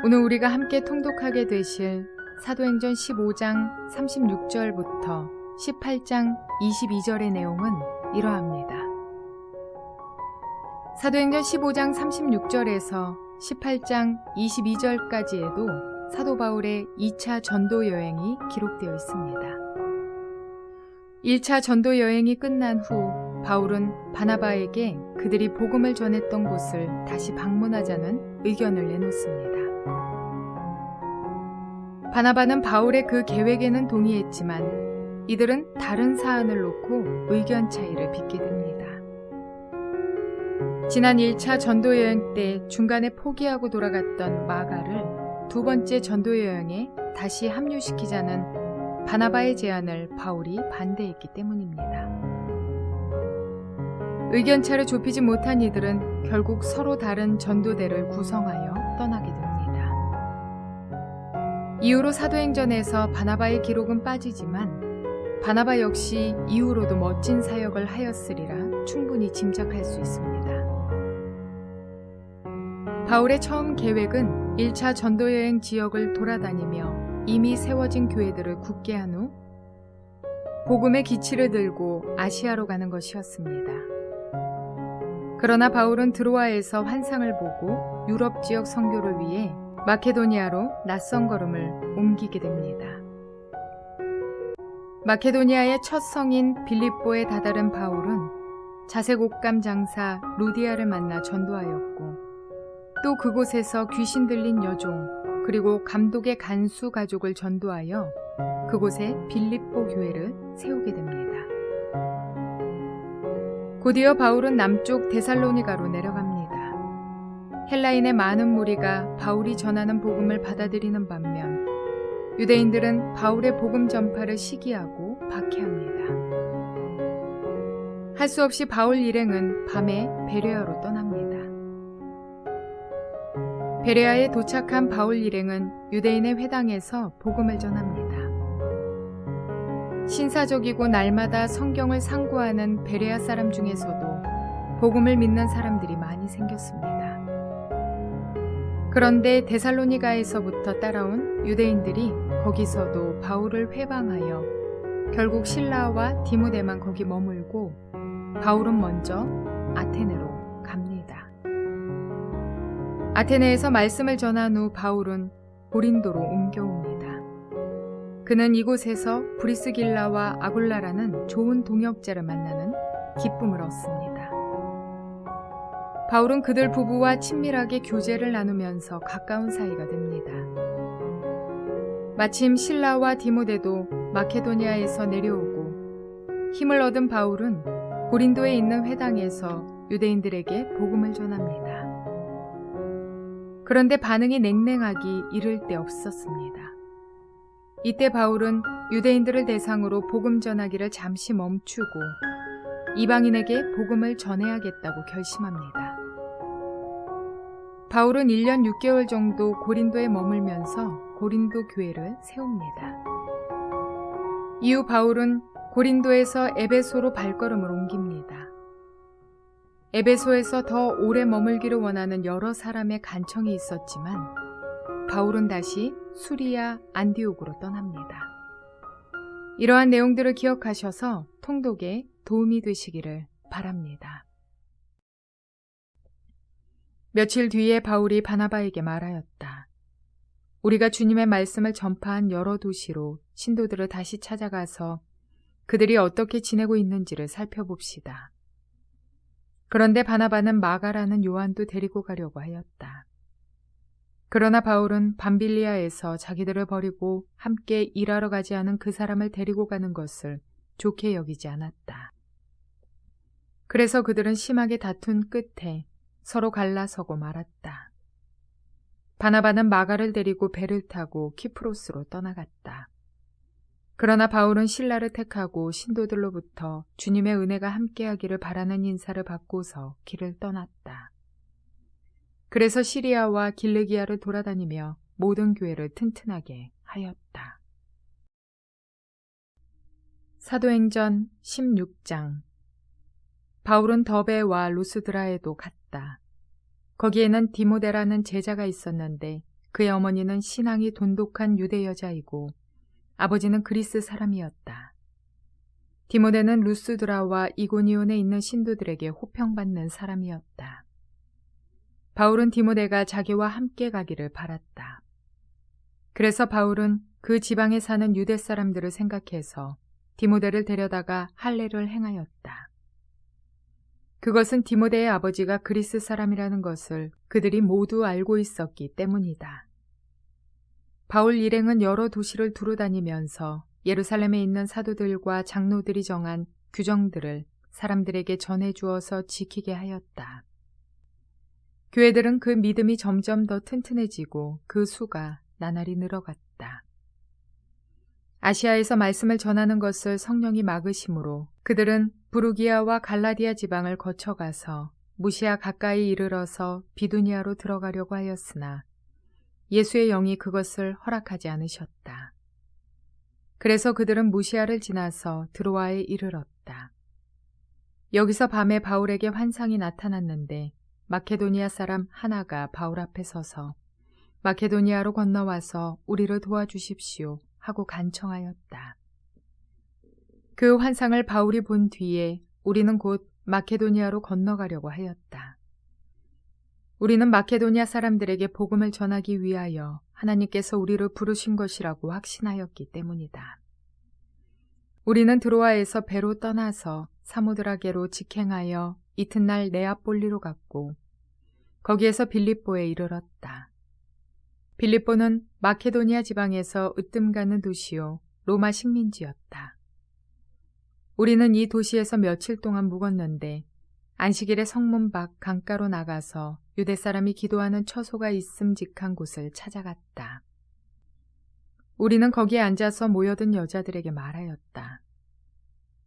오늘 우리가 함께 통독하게 되실 사도행전 15장 36절부터 18장 22절의 내용은 이러합니다. 사도행전 15장 36절에서 18장 22절까지에도 사도 바울의 2차 전도 여행이 기록되어 있습니다. 1차 전도 여행이 끝난 후 바울은 바나바에게 그들이 복음을 전했던 곳을 다시 방문하자는 의견을 내놓습니다. 바나바는 바울의 그 계획에는 동의했지만 이들은 다른 사안을 놓고 의견 차이를 빚게 됩니다. 지난 1차 전도 여행 때 중간에 포기하고 돌아갔던 마가를 두 번째 전도 여행에 다시 합류시키자는 바나바의 제안을 바울이 반대했기 때문입니다. 의견차를 좁히지 못한 이들은 결국 서로 다른 전도대를 구성하여 떠나게 됩니다. 이후로 사도행전에서 바나바의 기록은 빠지지만 바나바 역시 이후로도 멋진 사역을 하였으리라 충분히 짐작할 수 있습니다. 바울의 처음 계획은 1차 전도여행 지역을 돌아다니며 이미 세워진 교회들을 굳게 한 후 복음의 기치를 들고 아시아로 가는 것이었습니다. 그러나 바울은 드로아에서 환상을 보고 유럽 지역 선교를 위해 마케도니아로 낯선 걸음을 옮기게 됩니다. 마케도니아의 첫 성인 빌립보에 다다른 바울은 자색 옷감 장사 루디아를 만나 전도하였고 또 그곳에서 귀신 들린 여종 그리고 감독의 간수 가족을 전도하여 그곳에 빌립보 교회를 세우게 됩니다. 곧이어 바울은 남쪽 데살로니가로 내려갑니다. 헬라인의 많은 무리가 바울이 전하는 복음을 받아들이는 반면 유대인들은 바울의 복음 전파를 시기하고 박해합니다. 할 수 없이 바울 일행은 밤에 베레아로 떠납니다. 베레아에 도착한 바울 일행은 유대인의 회당에서 복음을 전합니다. 신사적이고 날마다 성경을 상고하는 베레아 사람 중에서도 복음을 믿는 사람들이 많이 생겼습니다. 그런데 데살로니가에서부터 따라온 유대인들이 거기서도 바울을 회방하여 결국 실라와 디모데만 거기 머물고 바울은 먼저 아테네로 갑니다. 아테네에서 말씀을 전한 후 바울은 고린도로 옮겨옵니다. 그는 이곳에서 브리스길라와 아굴라라는 좋은 동역자를 만나는 기쁨을 얻습니다. 바울은 그들 부부와 친밀하게 교제를 나누면서 가까운 사이가 됩니다. 마침 실라와 디모데도 마케도니아에서 내려오고 힘을 얻은 바울은 고린도에 있는 회당에서 유대인들에게 복음을 전합니다. 그런데 반응이 냉랭하기 이를 데 없었습니다. 이때 바울은 유대인들을 대상으로 복음 전하기를 잠시 멈추고 이방인에게 복음을 전해야겠다고 결심합니다. 바울은 1년 6개월 정도 고린도에 머물면서 고린도 교회를 세웁니다. 이후 바울은 고린도에서 에베소로 발걸음을 옮깁니다. 에베소에서 더 오래 머물기를 원하는 여러 사람의 간청이 있었지만 바울은 다시 수리아 안디옥으로 떠납니다. 이러한 내용들을 기억하셔서 통독에 도움이 되시기를 바랍니다. 며칠 뒤에 바울이 바나바에게 말하였다. 우리가 주님의 말씀을 전파한 여러 도시로 신도들을 다시 찾아가서 그들이 어떻게 지내고 있는지를 살펴봅시다. 그런데 바나바는 마가라는 요한도 데리고 가려고 하였다. 그러나 바울은 밤빌리아에서 자기들을 버리고 함께 일하러 가지 않은 그 사람을 데리고 가는 것을 좋게 여기지 않았다. 그래서 그들은 심하게 다툰 끝에 서로 갈라서고 말았다. 바나바는 마가를 데리고 배를 타고 키프로스로 떠나갔다. 그러나 바울은 실라를 택하고 신도들로부터 주님의 은혜가 함께하기를 바라는 인사를 받고서 길을 떠났다. 그래서 시리아와 길르기아를 돌아다니며 모든 교회를 튼튼하게 하였다. 사도행전 16장. 바울은 더베와 루스드라에도 갔다. 거기에는 디모데라는 제자가 있었는데 그의 어머니는 신앙이 돈독한 유대 여자이고 아버지는 그리스 사람이었다. 디모데는 루스드라와 이고니온에 있는 신도들에게 호평받는 사람이었다. 바울은 디모데가 자기와 함께 가기를 바랐다. 그래서 바울은 그 지방에 사는 유대 사람들을 생각해서 디모데를 데려다가 할례를 행하였다. 그것은 디모데의 아버지가 그리스 사람이라는 것을 그들이 모두 알고 있었기 때문이다. 바울 일행은 여러 도시를 두루 다니면서 예루살렘에 있는 사도들과 장로들이 정한 규정들을 사람들에게 전해주어서 지키게 하였다. 교회들은 그 믿음이 점점 더 튼튼해지고 그 수가 나날이 늘어갔다. 아시아에서 말씀을 전하는 것을 성령이 막으심으로 그들은 부르기아와 갈라디아 지방을 거쳐가서 무시아 가까이 이르러서 비두니아로 들어가려고 하였으나 예수의 영이 그것을 허락하지 않으셨다. 그래서 그들은 무시아를 지나서 드로아에 이르렀다. 여기서 밤에 바울에게 환상이 나타났는데 마케도니아 사람 하나가 바울 앞에 서서 마케도니아로 건너와서 우리를 도와주십시오 하고 간청하였다. 그 환상을 바울이 본 뒤에 우리는 곧 마케도니아로 건너가려고 하였다. 우리는 마케도니아 사람들에게 복음을 전하기 위하여 하나님께서 우리를 부르신 것이라고 확신하였기 때문이다. 우리는 드로아에서 배로 떠나서 사모드라게로 직행하여 이튿날 네아폴리로 갔고 거기에서 빌립보에 이르렀다. 빌립보는 마케도니아 지방에서 으뜸 가는 도시요 로마 식민지였다. 우리는 이 도시에서 며칠 동안 묵었는데 안식일에 성문 밖 강가로 나가서 유대 사람이 기도하는 처소가 있음직한 곳을 찾아갔다. 우리는 거기에 앉아서 모여든 여자들에게 말하였다.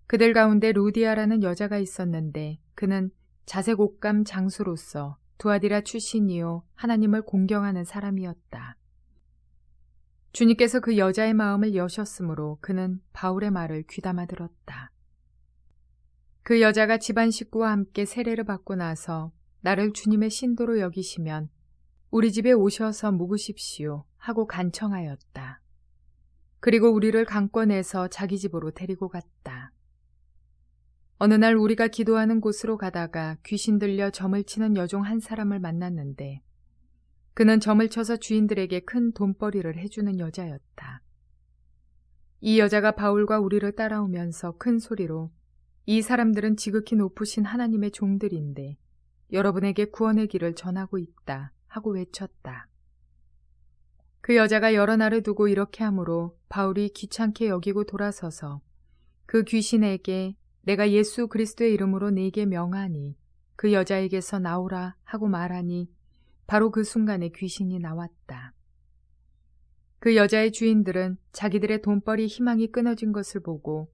그들 가운데 루디아라는 여자가 있었는데 그는 자색옥감 장수로서 두아디라 출신이요 하나님을 공경하는 사람이었다. 주님께서 그 여자의 마음을 여셨으므로 그는 바울의 말을 귀담아 들었다. 그 여자가 집안 식구와 함께 세례를 받고 나서 나를 주님의 신도로 여기시면 우리 집에 오셔서 묵으십시오 하고 간청하였다. 그리고 우리를 강권해서 자기 집으로 데리고 갔다. 어느 날 우리가 기도하는 곳으로 가다가 귀신 들려 점을 치는 여종 한 사람을 만났는데 그는 점을 쳐서 주인들에게 큰 돈벌이를 해주는 여자였다. 이 여자가 바울과 우리를 따라오면서 큰 소리로 이 사람들은 지극히 높으신 하나님의 종들인데 여러분에게 구원의 길을 전하고 있다 하고 외쳤다. 그 여자가 여러 날을 두고 이렇게 하므로 바울이 귀찮게 여기고 돌아서서 그 귀신에게 내가 예수 그리스도의 이름으로 네게 명하니 그 여자에게서 나오라 하고 말하니 바로 그 순간에 귀신이 나왔다. 그 여자의 주인들은 자기들의 돈벌이 희망이 끊어진 것을 보고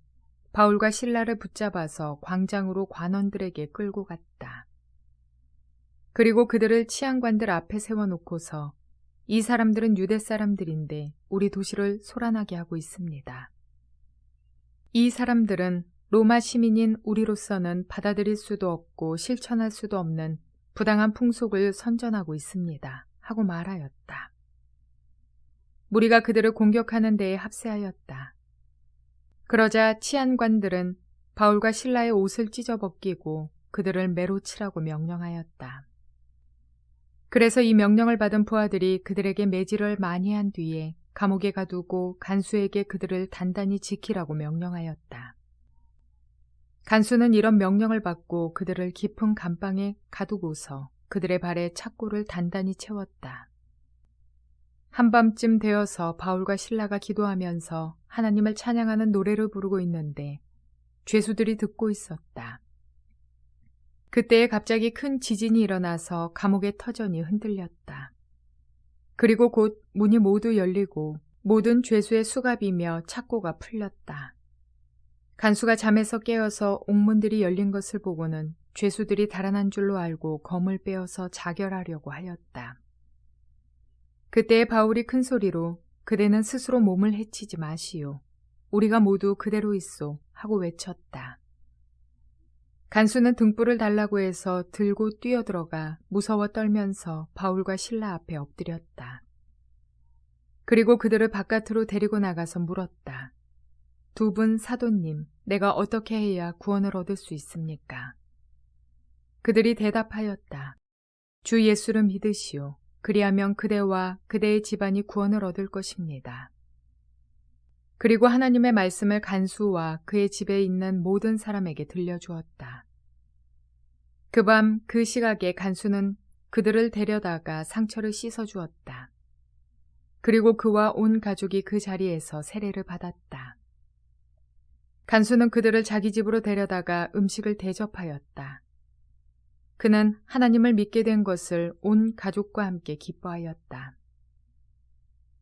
바울과 실라를 붙잡아서 광장으로 관원들에게 끌고 갔다. 그리고 그들을 치안관들 앞에 세워놓고서 이 사람들은 유대 사람들인데 우리 도시를 소란하게 하고 있습니다. 이 사람들은 로마 시민인 우리로서는 받아들일 수도 없고 실천할 수도 없는 부당한 풍속을 선전하고 있습니다. 하고 말하였다. 무리가 그들을 공격하는 데에 합세하였다. 그러자 치안관들은 바울과 실라의 옷을 찢어벗기고 그들을 매로 치라고 명령하였다. 그래서 이 명령을 받은 부하들이 그들에게 매질을 많이 한 뒤에 감옥에 가두고 간수에게 그들을 단단히 지키라고 명령하였다. 간수는 이런 명령을 받고 그들을 깊은 감방에 가두고서 그들의 발에 착고를 단단히 채웠다. 한밤쯤 되어서 바울과 실라가 기도하면서 하나님을 찬양하는 노래를 부르고 있는데 죄수들이 듣고 있었다. 그때에 갑자기 큰 지진이 일어나서 감옥의 터전이 흔들렸다. 그리고 곧 문이 모두 열리고 모든 죄수의 수갑이며 착고가 풀렸다. 간수가 잠에서 깨어서 옥문들이 열린 것을 보고는 죄수들이 달아난 줄로 알고 검을 빼어서 자결하려고 하였다. 그때에 바울이 큰 소리로 그대는 스스로 몸을 해치지 마시오. 우리가 모두 그대로 있소 하고 외쳤다. 간수는 등불을 달라고 해서 들고 뛰어들어가 무서워 떨면서 바울과 실라 앞에 엎드렸다. 그리고 그들을 바깥으로 데리고 나가서 물었다. 두 분 사도님, 내가 어떻게 해야 구원을 얻을 수 있습니까? 그들이 대답하였다. 주 예수를 믿으시오. 그리하면 그대와 그대의 집안이 구원을 얻을 것입니다. 그리고 하나님의 말씀을 간수와 그의 집에 있는 모든 사람에게 들려주었다. 그 밤 그 시각에 간수는 그들을 데려다가 상처를 씻어주었다. 그리고 그와 온 가족이 그 자리에서 세례를 받았다. 간수는 그들을 자기 집으로 데려다가 음식을 대접하였다. 그는 하나님을 믿게 된 것을 온 가족과 함께 기뻐하였다.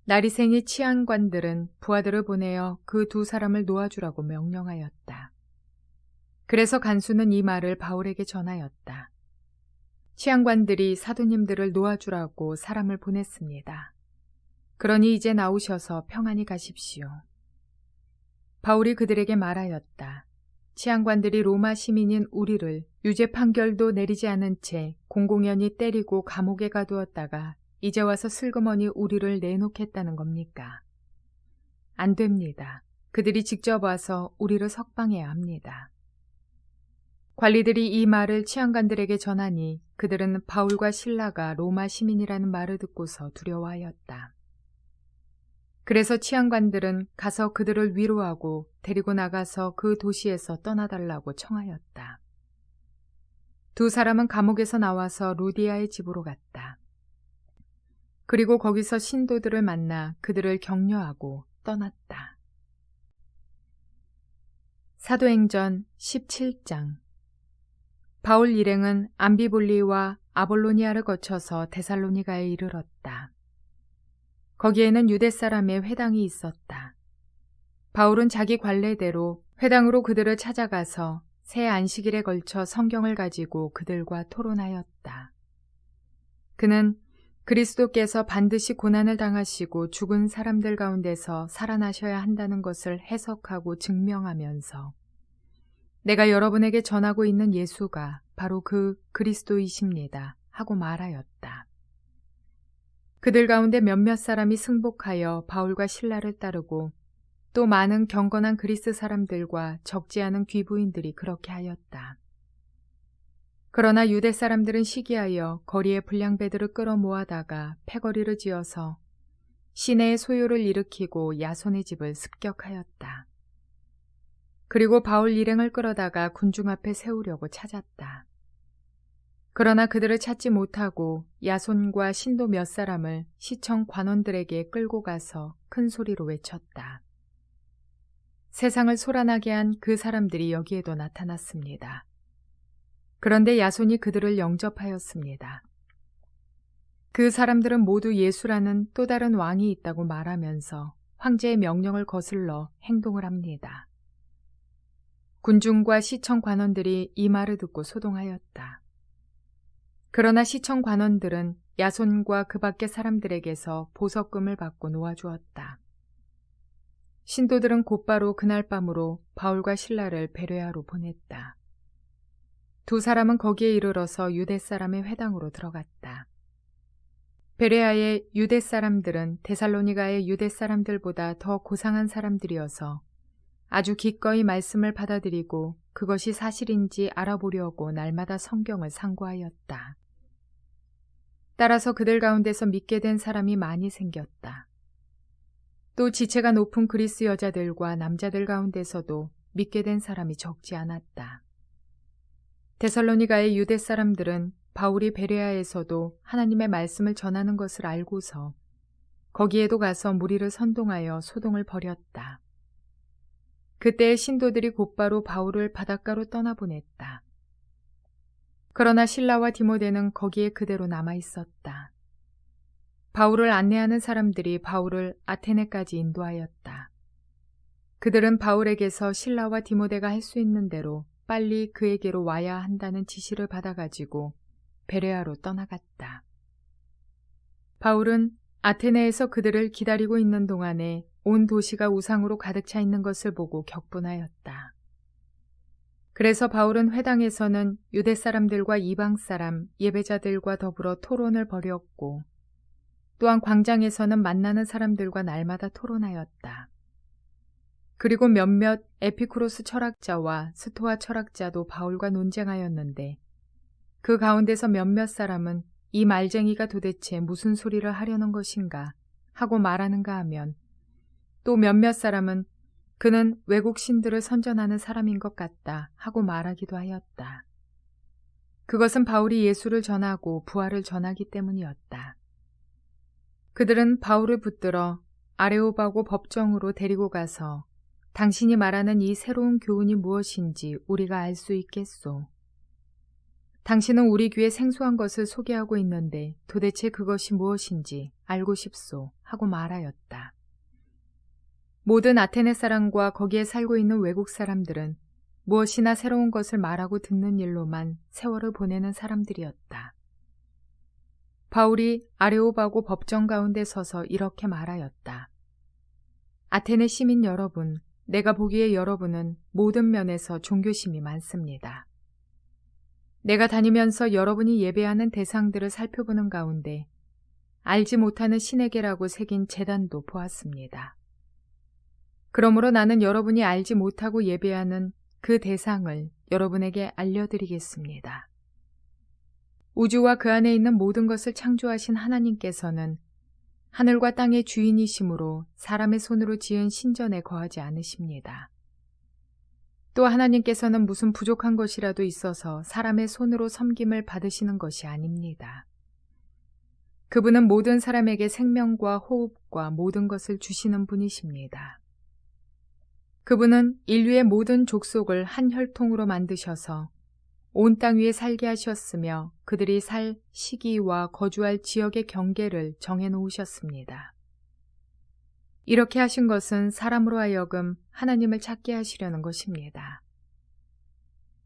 날이 새니 치안관들은 부하들을 보내어 그 두 사람을 놓아주라고 명령하였다. 그래서 간수는 이 말을 바울에게 전하였다. 치안관들이 사도님들을 놓아주라고 사람을 보냈습니다. 그러니 이제 나오셔서 평안히 가십시오. 바울이 그들에게 말하였다. 치안관들이 로마 시민인 우리를 유죄 판결도 내리지 않은 채 공공연히 때리고 감옥에 가두었다가 이제 와서 슬그머니 우리를 내놓겠다는 겁니까? 안 됩니다. 그들이 직접 와서 우리를 석방해야 합니다. 관리들이 이 말을 치안관들에게 전하니 그들은 바울과 실라가 로마 시민이라는 말을 듣고서 두려워하였다. 그래서 치안관들은 가서 그들을 위로하고 데리고 나가서 그 도시에서 떠나달라고 청하였다. 두 사람은 감옥에서 나와서 루디아의 집으로 갔다. 그리고 거기서 신도들을 만나 그들을 격려하고 떠났다. 사도행전 17장. 바울 일행은 암비볼리와 아볼로니아를 거쳐서 데살로니가에 이르렀다. 거기에는 유대 사람의 회당이 있었다. 바울은 자기 관례대로 회당으로 그들을 찾아가서 새 안식일에 걸쳐 성경을 가지고 그들과 토론하였다. 그는 그리스도께서 반드시 고난을 당하시고 죽은 사람들 가운데서 살아나셔야 한다는 것을 해석하고 증명하면서 내가 여러분에게 전하고 있는 예수가 바로 그 그리스도이십니다 하고 말하였다. 그들 가운데 몇몇 사람이 승복하여 바울과 실라를 따르고 또 많은 경건한 그리스 사람들과 적지 않은 귀부인들이 그렇게 하였다. 그러나 유대 사람들은 시기하여 거리에 불량배들을 끌어모아다가 패거리를 지어서 시내의 소요를 일으키고 야손의 집을 습격하였다. 그리고 바울 일행을 끌어다가 군중 앞에 세우려고 찾았다. 그러나 그들을 찾지 못하고 야손과 신도 몇 사람을 시청 관원들에게 끌고 가서 큰 소리로 외쳤다. 세상을 소란하게 한 그 사람들이 여기에도 나타났습니다. 그런데 야손이 그들을 영접하였습니다. 그 사람들은 모두 예수라는 또 다른 왕이 있다고 말하면서 황제의 명령을 거슬러 행동을 합니다. 군중과 시청 관원들이 이 말을 듣고 소동하였다. 그러나 시청 관원들은 야손과 그 밖의 사람들에게서 보석금을 받고 놓아주었다. 신도들은 곧바로 그날 밤으로 바울과 실라를 베레아로 보냈다. 두 사람은 거기에 이르러서 유대 사람의 회당으로 들어갔다. 베레아의 유대 사람들은 데살로니가의 유대 사람들보다 더 고상한 사람들이어서 아주 기꺼이 말씀을 받아들이고 그것이 사실인지 알아보려고 날마다 성경을 상고하였다. 따라서 그들 가운데서 믿게 된 사람이 많이 생겼다. 또 지체가 높은 그리스 여자들과 남자들 가운데서도 믿게 된 사람이 적지 않았다. 데살로니가의 유대 사람들은 바울이 베레아에서도 하나님의 말씀을 전하는 것을 알고서 거기에도 가서 무리를 선동하여 소동을 벌였다. 그때의 신도들이 곧바로 바울을 바닷가로 떠나보냈다. 그러나 실라와 디모데는 거기에 그대로 남아 있었다. 바울을 안내하는 사람들이 바울을 아테네까지 인도하였다. 그들은 바울에게서 실라와 디모데가 할 수 있는 대로 빨리 그에게로 와야 한다는 지시를 받아가지고 베레아로 떠나갔다. 바울은 아테네에서 그들을 기다리고 있는 동안에 온 도시가 우상으로 가득 차 있는 것을 보고 격분하였다. 그래서 바울은 회당에서는 유대 사람들과 이방 사람, 예배자들과 더불어 토론을 벌였고 또한 광장에서는 만나는 사람들과 날마다 토론하였다. 그리고 몇몇 에피쿠로스 철학자와 스토아 철학자도 바울과 논쟁하였는데 그 가운데서 몇몇 사람은 이 말쟁이가 도대체 무슨 소리를 하려는 것인가 하고 말하는가 하면 또 몇몇 사람은 그는 외국 신들을 선전하는 사람인 것 같다 하고 말하기도 하였다. 그것은 바울이 예수를 전하고 부활을 전하기 때문이었다. 그들은 바울을 붙들어 아레오바고 법정으로 데리고 가서 당신이 말하는 이 새로운 교훈이 무엇인지 우리가 알 수 있겠소. 당신은 우리 귀에 생소한 것을 소개하고 있는데 도대체 그것이 무엇인지 알고 싶소 하고 말하였다. 모든 아테네 사람과 거기에 살고 있는 외국 사람들은 무엇이나 새로운 것을 말하고 듣는 일로만 세월을 보내는 사람들이었다. 바울이 아레오바고 법정 가운데 서서 이렇게 말하였다. 아테네 시민 여러분, 내가 보기에 여러분은 모든 면에서 종교심이 많습니다. 내가 다니면서 여러분이 예배하는 대상들을 살펴보는 가운데 알지 못하는 신에게라고 새긴 제단도 보았습니다. 그러므로 나는 여러분이 알지 못하고 예배하는 그 대상을 여러분에게 알려드리겠습니다. 우주와 그 안에 있는 모든 것을 창조하신 하나님께서는 하늘과 땅의 주인이시므로 사람의 손으로 지은 신전에 거하지 않으십니다. 또 하나님께서는 무슨 부족한 것이라도 있어서 사람의 손으로 섬김을 받으시는 것이 아닙니다. 그분은 모든 사람에게 생명과 호흡과 모든 것을 주시는 분이십니다. 그분은 인류의 모든 족속을 한 혈통으로 만드셔서 온 땅 위에 살게 하셨으며 그들이 살 시기와 거주할 지역의 경계를 정해 놓으셨습니다. 이렇게 하신 것은 사람으로 하여금 하나님을 찾게 하시려는 것입니다.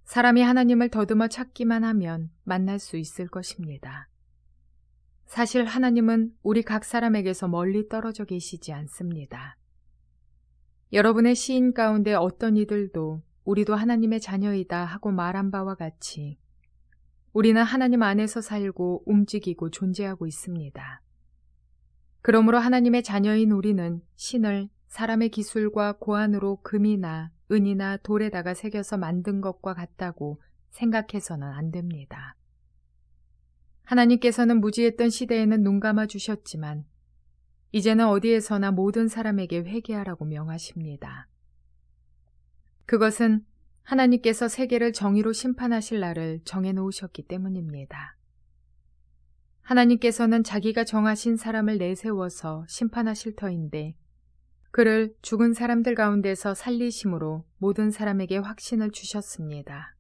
사람이 하나님을 더듬어 찾기만 하면 만날 수 있을 것입니다. 사실 하나님은 우리 각 사람에게서 멀리 떨어져 계시지 않습니다. 여러분의 시인 가운데 어떤 이들도 우리도 하나님의 자녀이다 하고 말한 바와 같이 우리는 하나님 안에서 살고 움직이고 존재하고 있습니다. 그러므로 하나님의 자녀인 우리는 신을 사람의 기술과 고안으로 금이나 은이나 돌에다가 새겨서 만든 것과 같다고 생각해서는 안 됩니다. 하나님께서는 무지했던 시대에는 눈 감아 주셨지만 이제는 어디에서나 모든 사람에게 회개하라고 명하십니다. 그것은 하나님께서 세계를 정의로 심판하실 날을 정해 놓으셨기 때문입니다. 하나님께서는 자기가 정하신 사람을 내세워서 심판하실 터인데 그를 죽은 사람들 가운데서 살리심으로 모든 사람에게 확신을 주셨습니다.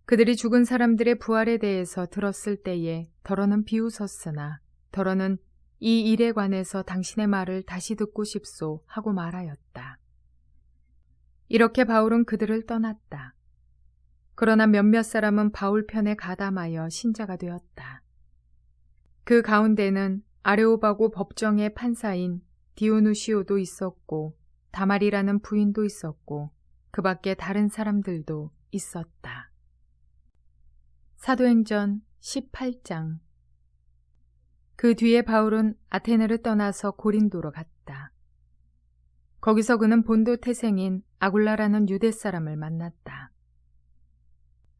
그들이 죽은 사람들의 부활에 대해서 들었을 때에 더러는 비웃었으나 더러는 이 일에 관해서 당신의 말을 다시 듣고 싶소 하고 말하였다. 이렇게 바울은 그들을 떠났다. 그러나 몇몇 사람은 바울 편에 가담하여 신자가 되었다. 그 가운데는 아레오바고 법정의 판사인 디오누시오도 있었고 다말이라는 부인도 있었고 그 밖에 다른 사람들도 있었다. 사도행전 18장. 그 뒤에 바울은 아테네를 떠나서 고린도로 갔다. 거기서 그는 본도 태생인 아굴라라는 유대 사람을 만났다.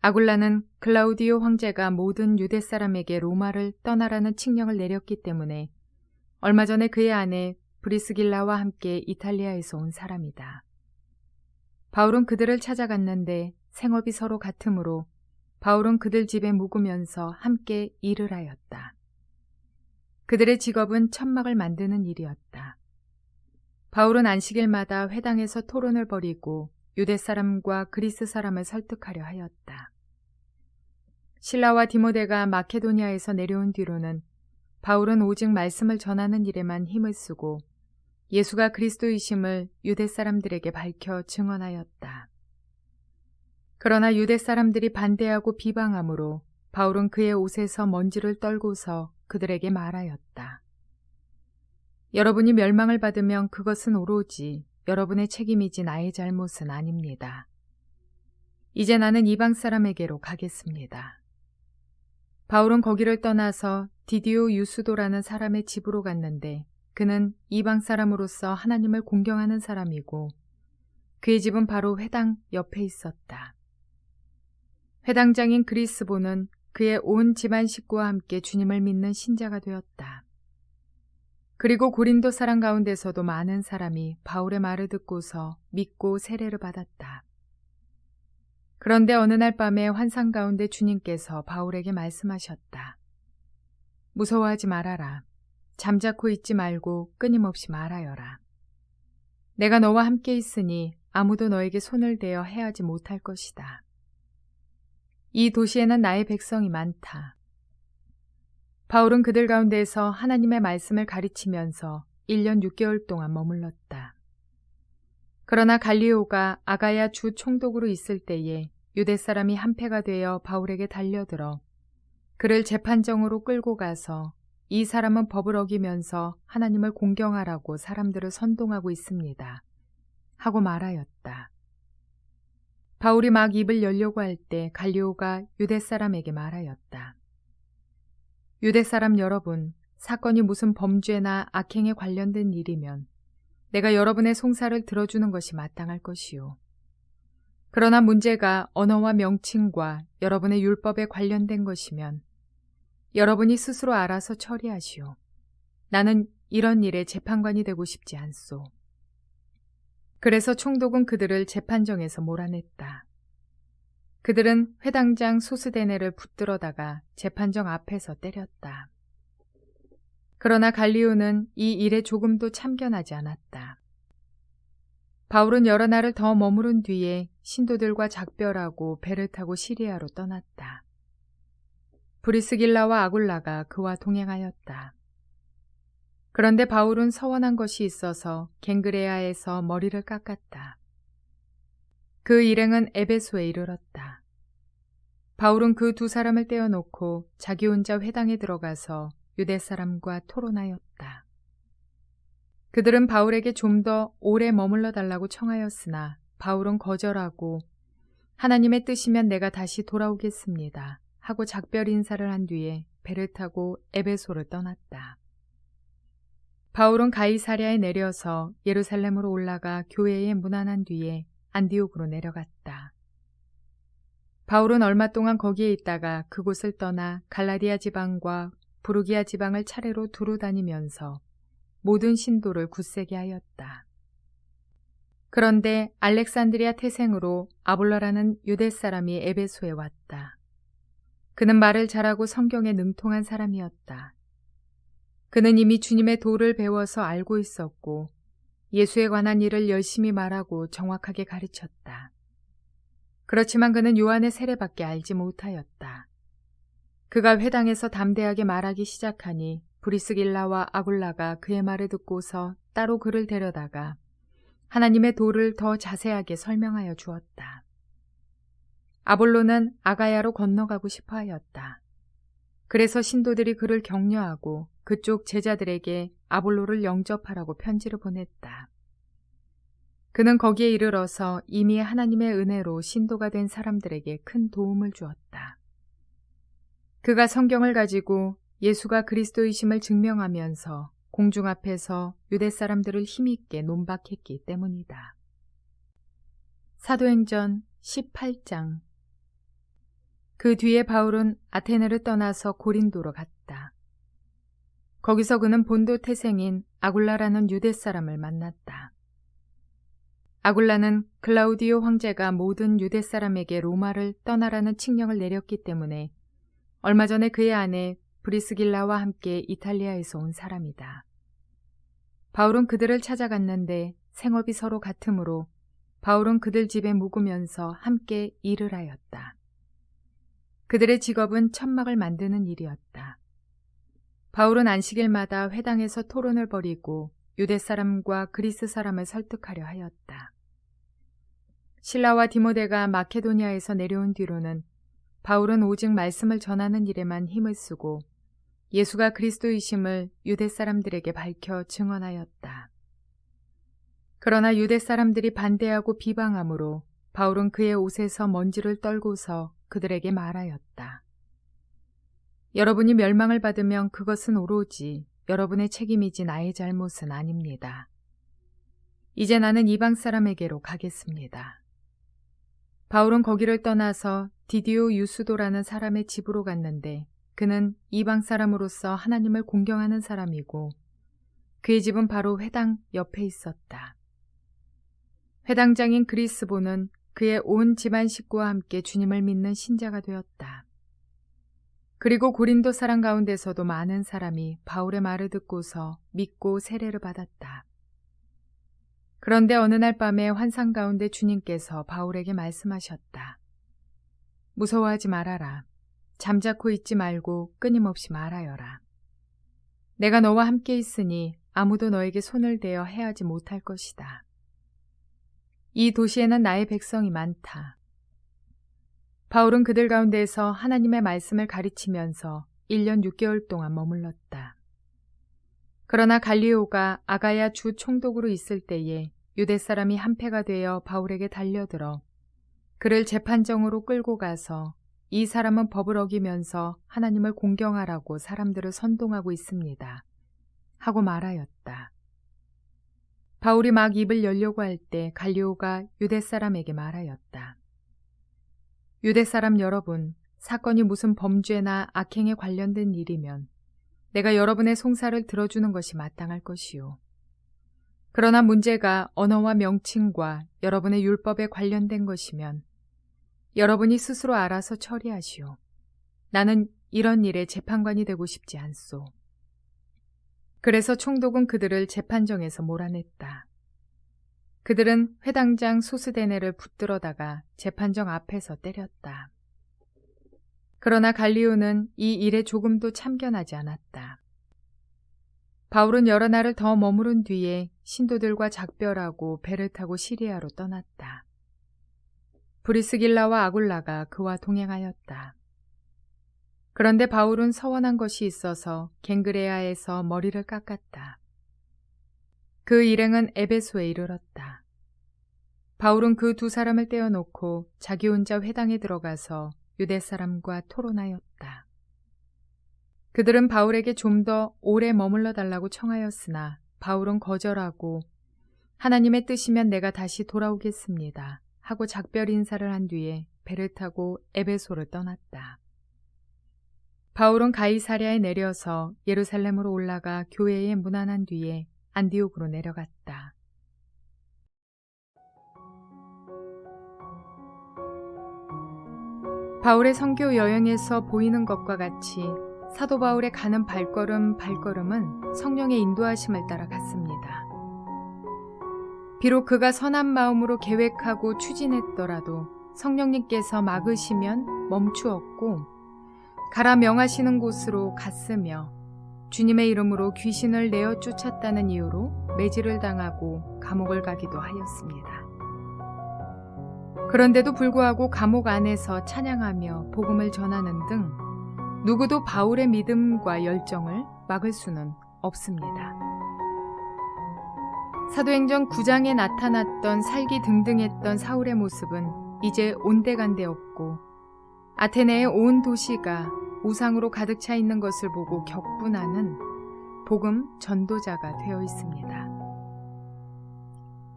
아굴라는 글라우디오 황제가 모든 유대 사람에게 로마를 떠나라는 칙령을 내렸기 때문에 얼마 전에 그의 아내 브리스길라와 함께 이탈리아에서 온 사람이다. 바울은 그들을 찾아갔는데 생업이 서로 같으므로 바울은 그들 집에 묵으면서 함께 일을 하였다. 그들의 직업은 천막을 만드는 일이었다. 바울은 안식일마다 회당에서 토론을 벌이고 유대 사람과 그리스 사람을 설득하려 하였다. 실라와 디모데가 마케도니아에서 내려온 뒤로는 바울은 오직 말씀을 전하는 일에만 힘을 쓰고 예수가 그리스도이심을 유대 사람들에게 밝혀 증언하였다. 그러나 유대 사람들이 반대하고 비방함으로 바울은 그의 옷에서 먼지를 떨고서 그들에게 말하였다. 여러분이 멸망을 받으면 그것은 오로지 여러분의 책임이지 나의 잘못은 아닙니다. 이제 나는 이방 사람에게로 가겠습니다. 바울은 거기를 떠나서 디디오 유스도라는 사람의 집으로 갔는데 그는 이방 사람으로서 하나님을 공경하는 사람이고 그의 집은 바로 회당 옆에 있었다. 회당장인 그리스보는 그의 온 집안 식구와 함께 주님을 믿는 신자가 되었다. 그리고 고린도 사람 가운데서도 많은 사람이 바울의 말을 듣고서 믿고 세례를 받았다. 그런데 어느 날 밤에 환상 가운데 주님께서 바울에게 말씀하셨다. 무서워하지 말아라. 잠자코 있지 말고 끊임없이 말하여라. 내가 너와 함께 있으니 아무도 너에게 손을 대어 해하지 못할 것이다. 이 도시에는 나의 백성이 많다. 바울은 그들 가운데에서 하나님의 말씀을 가르치면서 1년 6개월 동안 머물렀다. 그러나 갈리오가 아가야 주 총독으로 있을 때에 유대 사람이 한패가 되어 바울에게 달려들어 그를 재판정으로 끌고 가서 이 사람은 법을 어기면서 하나님을 공경하라고 사람들을 선동하고 있습니다. 하고 말하였다. 바울이 막 입을 열려고 할 때 갈리오가 유대 사람에게 말하였다. 유대 사람 여러분, 사건이 무슨 범죄나 악행에 관련된 일이면 내가 여러분의 송사를 들어주는 것이 마땅할 것이요. 그러나 문제가 언어와 명칭과 여러분의 율법에 관련된 것이면 여러분이 스스로 알아서 처리하시오. 나는 이런 일에 재판관이 되고 싶지 않소. 그래서 총독은 그들을 재판정에서 몰아냈다. 그들은 회당장 소스데네를 붙들어다가 재판정 앞에서 때렸다. 그러나 갈리오는 이 일에 조금도 참견하지 않았다. 바울은 여러 날을 더 머무른 뒤에 신도들과 작별하고 배를 타고 시리아로 떠났다. 브리스길라와 아굴라가 그와 동행하였다. 그런데 바울은 서원한 것이 있어서 갱그레아에서 머리를 깎았다. 그 일행은 에베소에 이르렀다. 바울은 그 두 사람을 떼어놓고 자기 혼자 회당에 들어가서 유대 사람과 토론하였다. 그들은 바울에게 좀 더 오래 머물러 달라고 청하였으나 바울은 거절하고 하나님의 뜻이면 내가 다시 돌아오겠습니다 하고 작별 인사를 한 뒤에 배를 타고 에베소를 떠났다. 바울은 가이사랴에 내려서 예루살렘으로 올라가 교회에 문안한 뒤에 안디옥으로 내려갔다. 바울은 얼마 동안 거기에 있다가 그곳을 떠나 갈라디아 지방과 부르기아 지방을 차례로 두루 다니면서 모든 신도를 굳세게 하였다. 그런데 알렉산드리아 태생으로 아볼라라는 유대 사람이 에베소에 왔다. 그는 말을 잘하고 성경에 능통한 사람이었다. 그는 이미 주님의 도를 배워서 알고 있었고 예수에 관한 일을 열심히 말하고 정확하게 가르쳤다. 그렇지만 그는 요한의 세례밖에 알지 못하였다. 그가 회당에서 담대하게 말하기 시작하니 브리스길라와 아굴라가 그의 말을 듣고서 따로 그를 데려다가 하나님의 도를 더 자세하게 설명하여 주었다. 아볼로는 아가야로 건너가고 싶어 하였다. 그래서 신도들이 그를 격려하고 그쪽 제자들에게 아볼로를 영접하라고 편지를 보냈다. 그는 거기에 이르러서 이미 하나님의 은혜로 신도가 된 사람들에게 큰 도움을 주었다. 그가 성경을 가지고 예수가 그리스도이심을 증명하면서 공중 앞에서 유대 사람들을 힘있게 논박했기 때문이다. 사도행전 18장. 그 뒤에 바울은 아테네를 떠나서 고린도로 갔다. 거기서 그는 본도 태생인 아굴라라는 유대 사람을 만났다. 아굴라는 클라우디오 황제가 모든 유대 사람에게 로마를 떠나라는 칙령을 내렸기 때문에 얼마 전에 그의 아내 브리스길라와 함께 이탈리아에서 온 사람이다. 바울은 그들을 찾아갔는데 생업이 서로 같으므로 바울은 그들 집에 묵으면서 함께 일을 하였다. 그들의 직업은 천막을 만드는 일이었다. 바울은 안식일마다 회당에서 토론을 벌이고 유대 사람과 그리스 사람을 설득하려 하였다. 실라와 디모데가 마케도니아에서 내려온 뒤로는 바울은 오직 말씀을 전하는 일에만 힘을 쓰고 예수가 그리스도이심을 유대 사람들에게 밝혀 증언하였다. 그러나 유대 사람들이 반대하고 비방함으로 바울은 그의 옷에서 먼지를 떨고서 그들에게 말하였다. 여러분이 멸망을 받으면 그것은 오로지 여러분의 책임이지 나의 잘못은 아닙니다. 이제 나는 이방 사람에게로 가겠습니다. 바울은 거기를 떠나서 디디오 유스도라는 사람의 집으로 갔는데 그는 이방 사람으로서 하나님을 공경하는 사람이고 그의 집은 바로 회당 옆에 있었다. 회당장인 그리스보는 그의 온 집안 식구와 함께 주님을 믿는 신자가 되었다. 그리고 고린도 사람 가운데서도 많은 사람이 바울의 말을 듣고서 믿고 세례를 받았다. 그런데 어느 날 밤에 환상 가운데 주님께서 바울에게 말씀하셨다. 무서워하지 말아라. 잠자코 있지 말고 끊임없이 말하여라. 내가 너와 함께 있으니 아무도 너에게 손을 대어 해하지 못할 것이다. 이 도시에는 나의 백성이 많다. 바울은 그들 가운데에서 하나님의 말씀을 가르치면서 1년 6개월 동안 머물렀다. 그러나 갈리오가 아가야 주 총독으로 있을 때에 유대 사람이 한패가 되어 바울에게 달려들어 그를 재판정으로 끌고 가서 이 사람은 법을 어기면서 하나님을 공경하라고 사람들을 선동하고 있습니다. 하고 말하였다. 바울이 막 입을 열려고 할 때 갈리오가 유대 사람에게 말하였다. 유대 사람 여러분, 사건이 무슨 범죄나 악행에 관련된 일이면 내가 여러분의 송사를 들어주는 것이 마땅할 것이요. 그러나 문제가 언어와 명칭과 여러분의 율법에 관련된 것이면 여러분이 스스로 알아서 처리하시오. 나는 이런 일에 재판관이 되고 싶지 않소. 그래서 총독은 그들을 재판정에서 몰아냈다. 그들은 회당장 소스데네를 붙들어다가 재판정 앞에서 때렸다. 그러나 갈리오는 이 일에 조금도 참견하지 않았다. 바울은 여러 날을 더 머무른 뒤에 신도들과 작별하고 배를 타고 시리아로 떠났다. 브리스길라와 아굴라가 그와 동행하였다. 그런데 바울은 서원한 것이 있어서 갱그레아에서 머리를 깎았다. 그 일행은 에베소에 이르렀다. 바울은 그 두 사람을 떼어놓고 자기 혼자 회당에 들어가서 유대 사람과 토론하였다. 그들은 바울에게 좀 더 오래 머물러 달라고 청하였으나 바울은 거절하고 하나님의 뜻이면 내가 다시 돌아오겠습니다 하고 작별 인사를 한 뒤에 배를 타고 에베소를 떠났다. 바울은 가이사랴에 내려서 예루살렘으로 올라가 교회에 문안한 뒤에 안디옥으로 내려갔다. 바울의 선교 여행에서 보이는 것과 같이 사도 바울의 가는 발걸음은 성령의 인도하심을 따라 갔습니다. 비록 그가 선한 마음으로 계획하고 추진했더라도 성령님께서 막으시면 멈추었고 가라 명하시는 곳으로 갔으며 주님의 이름으로 귀신을 내어 쫓았다는 이유로 매질을 당하고 감옥을 가기도 하였습니다. 그런데도 불구하고 감옥 안에서 찬양하며 복음을 전하는 등 누구도 바울의 믿음과 열정을 막을 수는 없습니다. 사도행전 9장에 나타났던 살기등등했던 사울의 모습은 이제 온데간데 없고 아테네의 온 도시가 우상으로 가득 차 있는 것을 보고 격분하는 복음 전도자가 되어 있습니다.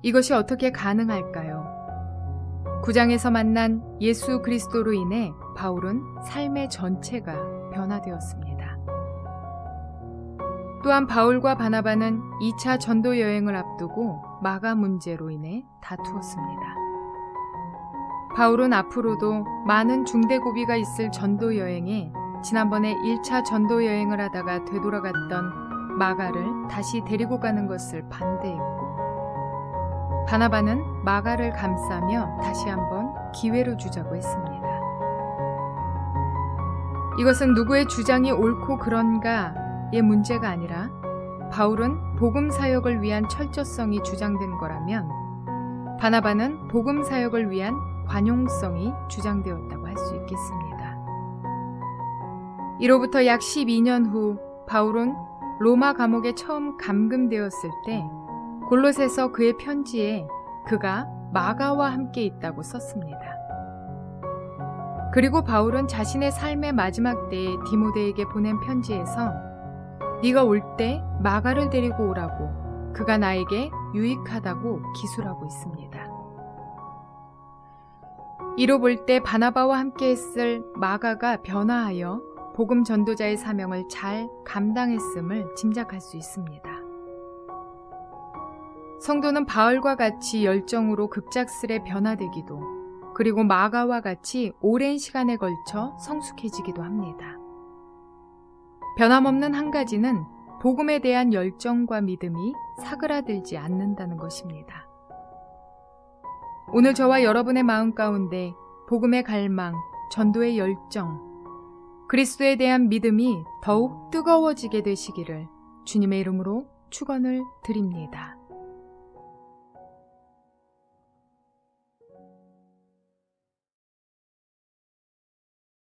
이것이 어떻게 가능할까요? 9장에서 만난 예수 그리스도로 인해 바울은 삶의 전체가 변화되었습니다. 또한 바울과 바나바는 2차 전도 여행을 앞두고 마가 문제로 인해 다투었습니다. 바울은 앞으로도 많은 중대고비가 있을 전도 여행에 지난번에 1차 전도 여행을 하다가 되돌아갔던 마가를 다시 데리고 가는 것을 반대했고 바나바는 마가를 감싸며 다시 한번 기회를 주자고 했습니다. 이것은 누구의 주장이 옳고 그런가의 문제가 아니라 바울은 복음 사역을 위한 철저성이 주장된 거라면 바나바는 복음 사역을 위한 관용성이 주장되었다고 할 수 있겠습니다. 이로부터 약 12년 후 바울은 로마 감옥에 처음 감금되었을 때 골로새서 그의 편지에 그가 마가와 함께 있다고 썼습니다. 그리고 바울은 자신의 삶의 마지막 때에 디모데에게 보낸 편지에서 네가 올 때 마가를 데리고 오라고 그가 나에게 유익하다고 기술하고 있습니다. 이로 볼 때 바나바와 함께 했을 마가가 변화하여 복음 전도자의 사명을 잘 감당했음을 짐작할 수 있습니다. 성도는 바울과 같이 열정으로 급작스레 변화되기도 그리고 마가와 같이 오랜 시간에 걸쳐 성숙해지기도 합니다. 변함없는 한 가지는 복음에 대한 열정과 믿음이 사그라들지 않는다는 것입니다. 오늘 저와 여러분의 마음 가운데 복음의 갈망, 전도의 열정, 그리스도에 대한 믿음이 더욱 뜨거워지게 되시기를 주님의 이름으로 축원을 드립니다.